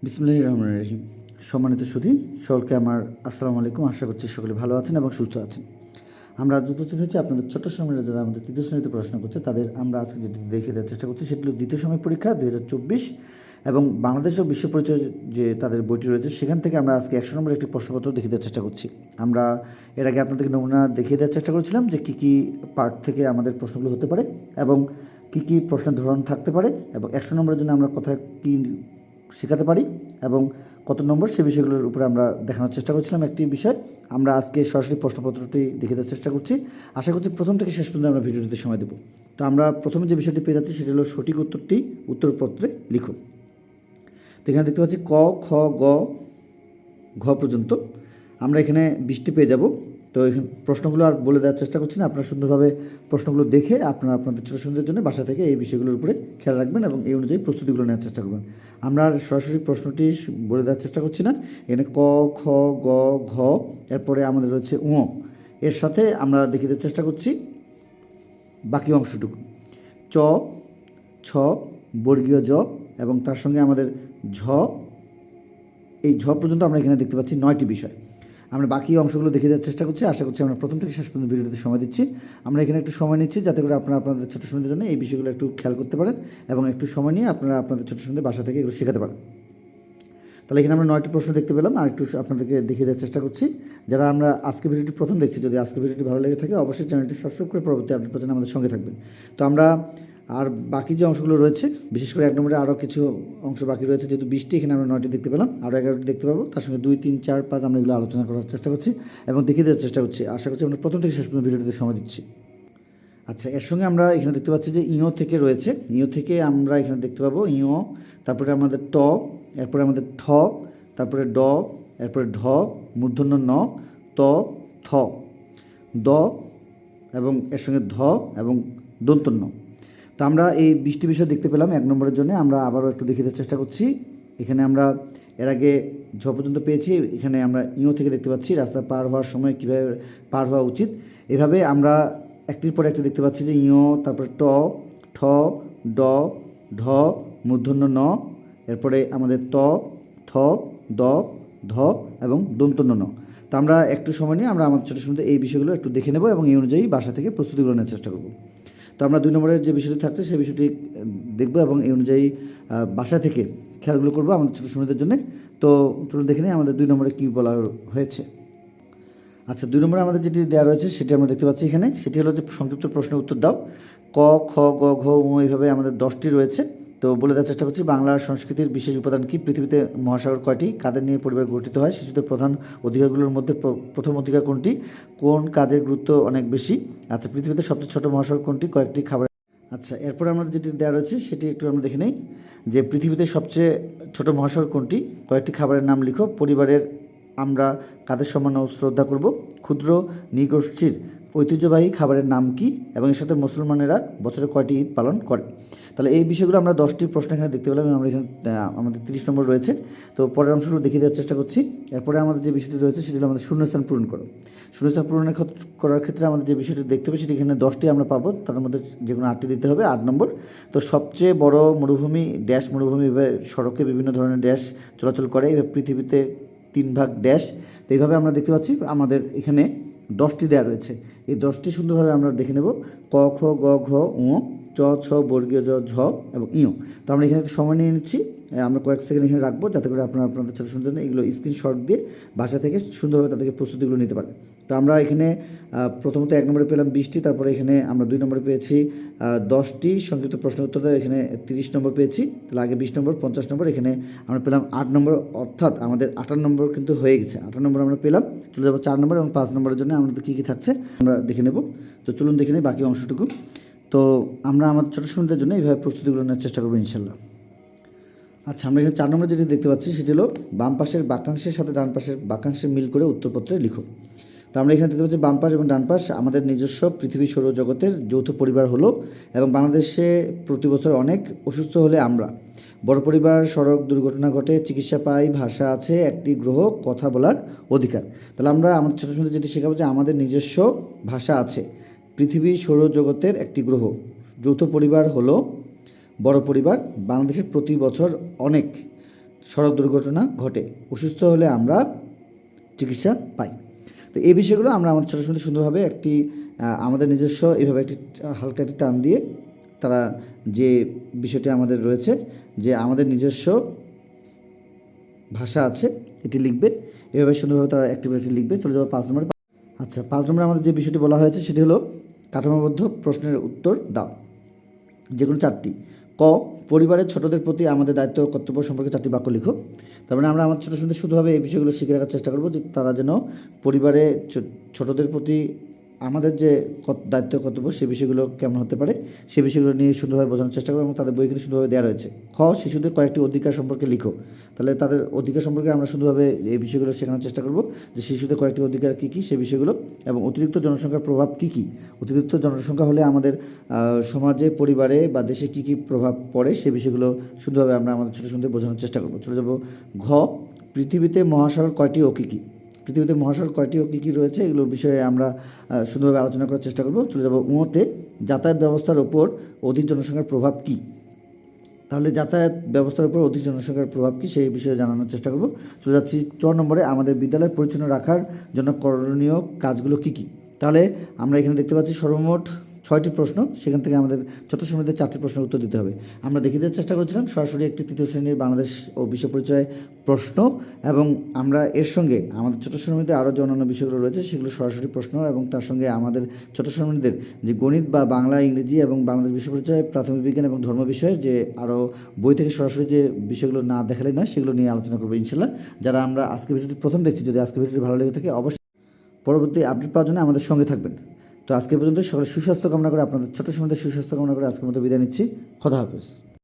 বিসমিল্লাহির রহমানির রহিম। সম্মানিত সুধী, সকলকে আমার আসসালামু আলাইকুম। আশা করছি সকলে ভালো আছেন এবং সুস্থ আছেন। আমরা আজ উপস্থিত হয়েছি আপনাদের ছোট্ট সময়ের যারা আমাদের তৃতীয় শ্রেণীতে পড়াশোনা করছে তাদের আমরা আজকে যেটি দেখে দেওয়ার চেষ্টা করছি সেটি হলো দ্বিতীয় সময় পরীক্ষা 2024 এবং বাংলাদেশ ও বিশ্ব পরিচয় যে তাদের বইটি রয়েছে সেখান থেকে আমরা আজকে 100 নম্বরের একটি প্রশ্নপত্র দেখিয়ে দেওয়ার চেষ্টা করছি। আমরা এর আগে আপনাদেরকে নমুনা দেখিয়ে দেওয়ার চেষ্টা করেছিলাম যে কী কী পার্ট থেকে আমাদের প্রশ্নগুলো হতে পারে এবং কী কী প্রশ্নের ধরন থাকতে পারে এবং 100 নম্বরের জন্য আমরা কোথায় কী শেখাতে পারি এবং কত নম্বর সে বিষয়গুলোর উপরে আমরা দেখানোর চেষ্টা করছিলাম। একটি বিষয় আমরা আজকে সরাসরি প্রশ্নপত্রটি দেখে দেওয়ার চেষ্টা করছি। আশা করছি প্রথম থেকে শেষ পর্যন্ত আমরা ভিডিওটিতে সময় দেব। তো আমরা প্রথমে যে বিষয়টি পেয়ে যাচ্ছি সেটি হলো সঠিক উত্তরটি উত্তরপত্রে লিখুন। তো এখানে দেখতে পাচ্ছি ক, খ, গ, ঘ পর্যন্ত আমরা এখানে 20টি পেয়ে যাব। তো এখানে প্রশ্নগুলো আর বলে দেওয়ার চেষ্টা করছি না, আপনারা সুন্দরভাবে প্রশ্নগুলো দেখে আপনারা আপনাদের ছোটো সন্তানদের জন্য বাসা থেকে এই বিষয়গুলোর উপরে খেয়াল রাখবেন এবং এই অনুযায়ী প্রস্তুতিগুলো নেওয়ার চেষ্টা করবেন। আমরা আর সরাসরি প্রশ্নটি বলে দেওয়ার চেষ্টা করছি না। এখানে ক, খ, গ, ঘ, এরপরে আমাদের রয়েছে ঙ, এর সাথে আমরা দেখিয়ে দেওয়ার চেষ্টা করছি বাকি অংশটুকু চ, ছ, বর্গীয় জ এবং তার সঙ্গে আমাদের ঝ, এই ঝ পর্যন্ত আমরা এখানে দেখতে পাচ্ছি 9টি বিষয়। আমরা বাকি অংশগুলো দেখে দেওয়ার চেষ্টা করছি। আশা করছি আমরা প্রথম থেকে শেষ পর্যন্ত ভিডিওতে সময় দিচ্ছি। আমরা এখানে একটু সময় নিচ্ছি যাতে করে আপনারা আপনাদের ছোটো সন্তানদের জন্য এই বিষয়গুলো একটু খেয়াল করতে পারেন এবং একটু সময় নিয়ে আপনারা আপনাদের ছোটো সন্তানদের বাসা থেকে এগুলো শেখাতে পারেন। তাহলে এখানে আমরা 9টি প্রশ্ন দেখতে পেলাম আর একটু আপনাদেরকে দেখিয়ে দেওয়ার চেষ্টা করছি। যারা আমরা আজকে ভিডিওটি প্রথম দেখছি, যদি আজকে ভিডিওটি ভালো লেগে থাকে অবশ্যই চ্যানেলটি সাবস্ক্রাইব করে পরবর্তী আপডেট পাচ্ছেন আমাদের সঙ্গে থাকবেন। তো আমরা আর বাকি যে অংশগুলো রয়েছে বিশেষ করে 1 নম্বরে আরও কিছু অংশ বাকি রয়েছে, যেহেতু 20টি এখানে আমরা 9টি দেখতে পেলাম, আরও 11টি দেখতে পাবো। তার সঙ্গে 2, 3, 4, 5 আমরা এগুলো আলোচনা করার চেষ্টা করছি এবং দেখিয়ে দেওয়ার চেষ্টা করছি। আশা করছি আমরা প্রথম থেকে শেষ পর্যন্ত ভিডিওটিতে সময় দিচ্ছি। আচ্ছা, এর সঙ্গে আমরা এখানে দেখতে পাচ্ছি যে ইও থেকে রয়েছে। ইও থেকে আমরা এখানে দেখতে পাবো ইও, তারপরে আমাদের ট, এরপরে আমাদের ঠ, তারপরে ড, এরপরে ঢ, মূর্ধন্য ন, ত, থ, দ এবং এর সঙ্গে ধ এবং দন্তন্য। তো আমরা এই 20টি বিষয় দেখতে পেলাম 1 নম্বরের জন্য। আমরা আবারও একটু দেখিয়ে দেওয়ার চেষ্টা করছি। এখানে আমরা এর আগে ঝ পর্যন্ত পেয়েছি, এখানে আমরা ইও থেকে দেখতে পাচ্ছি রাস্তা পার হওয়ার সময় কীভাবে পার হওয়া উচিত। এভাবে আমরা একটির পর একটি দেখতে পাচ্ছি যে ইও, তারপরে ট, ঠ, ড, ঢ, মূর্ধন্য ন, এরপরে আমাদের ত, থ, দ, ধ এবং দন্তন্য ন। তো আমরা একটু সময় নিয়ে আমরা আমাদের ছোটো সময় এই বিষয়গুলো একটু দেখে নেব এবং এই অনুযায়ী বাসা থেকে প্রস্তুতিগুলো নেওয়ার চেষ্টা করব। তো আমরা 2 নম্বরের যে বিষয়টি থাকছে সেই বিষয়টি দেখব এবং এই অনুযায়ী বাসা থেকে খেয়ালগুলো করবো আমাদের ছোটো সময়দের জন্য। তো চলুন দেখে নিই আমাদের 2 নম্বরে কী বলা হয়েছে। আচ্ছা, 2 নম্বরে আমাদের যেটি দেওয়া রয়েছে সেটি আমরা দেখতে পাচ্ছি এখানে, সেটি হলো যে সংক্ষিপ্ত প্রশ্নের উত্তর দাও। ক, খ, গ, ঘ, ঙ এইভাবে আমাদের 10টি রয়েছে। তো বলে দেওয়ার চেষ্টা করছি বাংলার সংস্কৃতির বিশেষ উপাদান কি, পৃথিবীতে মহাসাগর কয়টি, কাদের নিয়ে পরিবার গঠিত হয়, শিশুদের প্রধান অধিকারগুলোর মধ্যে প্রথম অধিকার কোনটি, কোন কাজের গুরুত্ব অনেক বেশি, আচ্ছা পৃথিবীতে সবচেয়ে ছোট মহাসাগর কোনটি, কয়েকটি খাবার। আচ্ছা, এরপরে আমাদের যেটি দেওয়া রয়েছে সেটি একটু আমরা দেখে নেই যে পৃথিবীতে সবচেয়ে ছোট মহাসাগর কোনটি, কয়েকটি খাবারের নাম লিখো, পরিবারের আমরা কাদের সম্মান ও শ্রদ্ধা করব, ক্ষুদ্র নৃগোষ্ঠীর ঐতিহ্যবাহী খাবারের নাম কি এবং এর সাথে মুসলমানেরা বছরে কয়টি ঈদ পালন করে। তাহলে এই বিষয়গুলো আমরা 10টি প্রশ্ন এখানে দেখতে পেলাম এবং আমরা এখানে আমাদের 30 নম্বর রয়েছে। তো পরের অংশগুলো দেখিয়ে দেওয়ার চেষ্টা করছি। এরপরে আমাদের যে বিষয়টি রয়েছে সেটি হলো আমাদের শূন্যস্থান পূরণ করো। শূন্যস্থান পূরণের করার ক্ষেত্রে আমাদের যে বিষয়টি দেখতে হবে সেটি এখানে 10টি আমরা পাবো, তার মধ্যে যে কোনো 8টি দিতে হবে, 8 নম্বর। তো সবচেয়ে বড় মরুভূমি ড্যাশ মরুভূমি, এভাবে সড়কে বিভিন্ন ধরনের ড্যাশ চলাচল করে, এভাবে পৃথিবীতে 3 ভাগ ড্যাশ। তো এইভাবে আমরা দেখতে পাচ্ছি আমাদের এখানে 10টি দেওয়া রয়েছে। এই 10টি সুন্দরভাবে আমরা দেখে নেব ক, খ, গ, ঘ, ঙ, চ, ছ, বর্গীয় জ, ঝ এবং ইও। তো আমরা এখানে একটু সময় নিয়ে নিচ্ছি, আমরা কয়েক সেকেন্ড এখানে রাখবো যাতে করে আপনারা আপনাদের ছোটো সুন্দর এগুলো স্ক্রিনশট দিয়ে বাসা থেকে সুন্দরভাবে তাদেরকে প্রস্তুতিগুলো নিতে পারে। তো আমরা এখানে প্রথমত 1 নম্বরে পেলাম 20টি, তারপরে এখানে আমরা 2 নম্বরে পেয়েছি 10টি সংক্ষিপ্ত প্রশ্ন উত্তর দেওয়া, এখানে 30 নম্বর পেয়েছি। তাহলে আগে 20 নম্বর, 50 নম্বর, এখানে আমরা পেলাম 8 নম্বর, অর্থাৎ আমাদের 58 নম্বর কিন্তু হয়ে গেছে। 58 নম্বর আমরা পেলাম। চলে যাবো 4 নম্বর এবং 5 নম্বরের জন্য আমাদের কী কী থাকছে আমরা দেখে নেব। তো চলুন দেখে নিই বাকি অংশটুকু। তো আমরা আমাদের ছোটো সন্তানদের জন্য এইভাবে প্রস্তুতিগুলো নেওয়ার চেষ্টা করবো ইনশাল্লাহ। আচ্ছা, আমরা এখানে 4 নম্বরে যেটি দেখতে পাচ্ছি সেটি হলো বাম পাশের বাক্যাংশের সাথে ডান পাশের বাক্যাংশের মিল করে উত্তরপত্রে লিখো। তো আমরা এখানে দেখতে পাচ্ছি বাম পাশ এবং ডান পাশ আমাদের নিজস্ব পৃথিবী সৌরজগতের যৌথ পরিবার হলো এবং বাংলাদেশে প্রতি বছর অনেক অসুস্থ হলে আমরা বড় পরিবার, সড়ক দুর্ঘটনা ঘটে, চিকিৎসা পাই, ভাষা আছে, একটি গ্রহ, কথা বলার অধিকার। তাহলে আমরা আমাদের ছোটো সময় যেটি শেখাবো যে আমাদের নিজস্ব ভাষা আছে, পৃথিবী সৌরজগতের একটি গ্রহ, যৌথ পরিবার হলো বড় পরিবার, বাংলাদেশে প্রতি বছর অনেক সড়ক দুর্ঘটনা ঘটে, অসুস্থ হলে আমরা চিকিৎসা পাই। তো এই বিষয়গুলো আমরা আমাদের ছোটো সময় সুন্দরভাবে একটি আমাদের নিজস্ব এইভাবে একটি হালকা একটি টান দিয়ে তারা যে বিষয়টি আমাদের রয়েছে যে আমাদের নিজস্ব ভাষা আছে এটি লিখবে, এভাবে সুন্দরভাবে তারা অ্যাক্টিভিটি লিখবে। চলে যাবো 5 নম্বরে। আচ্ছা, 5 নম্বরে আমাদের যে বিষয়টি বলা হয়েছে সেটি হলো কাঠামোবদ্ধ প্রশ্নের উত্তর দাও, যেগুলো 4টি। ক, পরিবারের ছোটদের প্রতি আমাদের দায়িত্ব ও কর্তব্য সম্পর্কে 4টি বাক্য লিখো। তার মানে আমরা আমাদের ছোটো সময় শুধুভাবে এই বিষয়গুলো শিখে রাখার চেষ্টা করবো যে তারা যেন পরিবারে ছোটদের প্রতি আমাদের যে দায়িত্ব কর্তব্য সেই বিষয়গুলো কেমন হতে পারে সেই বিষয়গুলো নিয়ে সুন্দরভাবে বোঝানোর চেষ্টা করবো এবং তাদের বই কিন্তু সুন্দরভাবে দেওয়া রয়েছে। খ, শিশুদের কয়েকটি অধিকার সম্পর্কে লিখো। তাহলে তাদের অধিকার সম্পর্কে আমরা সুন্দরভাবে এই বিষয়গুলো শেখানোর চেষ্টা করব যে শিশুদের কয়েকটি অধিকার কী কী সেই বিষয়গুলো, এবং অতিরিক্ত জনসংখ্যার প্রভাব কী কী। অতিরিক্ত জনসংখ্যা হলে আমাদের সমাজে, পরিবারে বা দেশে কী কী প্রভাব পড়ে সেই বিষয়গুলো সুন্দরভাবে আমরা আমাদের ছোটো ছোটো বোঝানোর চেষ্টা করব। চলে যাব ঘ, পৃথিবীতে মহাসাগর কয়টি ও কী কী। পৃথিবীতে মহাসাগর কয়টি ও কী কী রয়েছে এগুলোর বিষয়ে আমরা সুন্দরভাবে আলোচনা করার চেষ্টা করব। চলে যাব উঁতে, যাতায়াত ব্যবস্থার ওপর অধিক জনসংখ্যার প্রভাব কী। তাহলে যাতায়াত ব্যবস্থার উপর অধিক জনসংখ্যার প্রভাব কী সেই বিষয়ে জানানোর চেষ্টা করব। চলে যাচ্ছি 4 নম্বরে, আমাদের বিদ্যালয় পরিচ্ছন্ন রাখার জন্য করণীয় কাজগুলো কী কী। তাহলে আমরা এখানে দেখতে পাচ্ছি সর্বমোট 6টি প্রশ্ন, সেখান থেকে আমাদের ছোট সময়তে 4টি প্রশ্নের উত্তর দিতে হবে। আমরা দেখিয়ে দেওয়ার চেষ্টা করেছিলাম সরাসরি একটি 3য় শ্রেণীর বাংলাদেশ ও বিশ্ব পরিচয় প্রশ্ন, এবং আমরা এর সঙ্গে আমাদের ছোট সময়তে আরও যে অন্যান্য বিষয়গুলো রয়েছে সেগুলো সরাসরি প্রশ্ন, এবং তার সঙ্গে আমাদের ছোট সময়দের যে গণিত বা বাংলা, ইংরেজি এবং বাংলাদেশ বিশ্ব পরিচয়, প্রাথমিক বিজ্ঞান এবং ধর্ম বিষয়ে যে আরও বই থেকে সরাসরি যে বিষয়গুলো না দেখালে নয় সেগুলো নিয়ে আলোচনা করবো ইনশাল্লাহ। যারা আমরা আজকে ভিডিওটি প্রথম দেখছি, যদি আজকে ভিডিওটি ভালো লেগে থাকে অবশ্যই পরবর্তী আপডেট পাওয়ার জন্য আমাদের সঙ্গে থাকবেন। তো আজকে পর্যন্ত সকলের সুস্বাস্থ্য কামনা করে, আপনাদের ছোটো সময়তে সুস্বাস্থ্য কামনা করে আজকের মতো বিদায় নিচ্ছি। খোদা হাফেজ।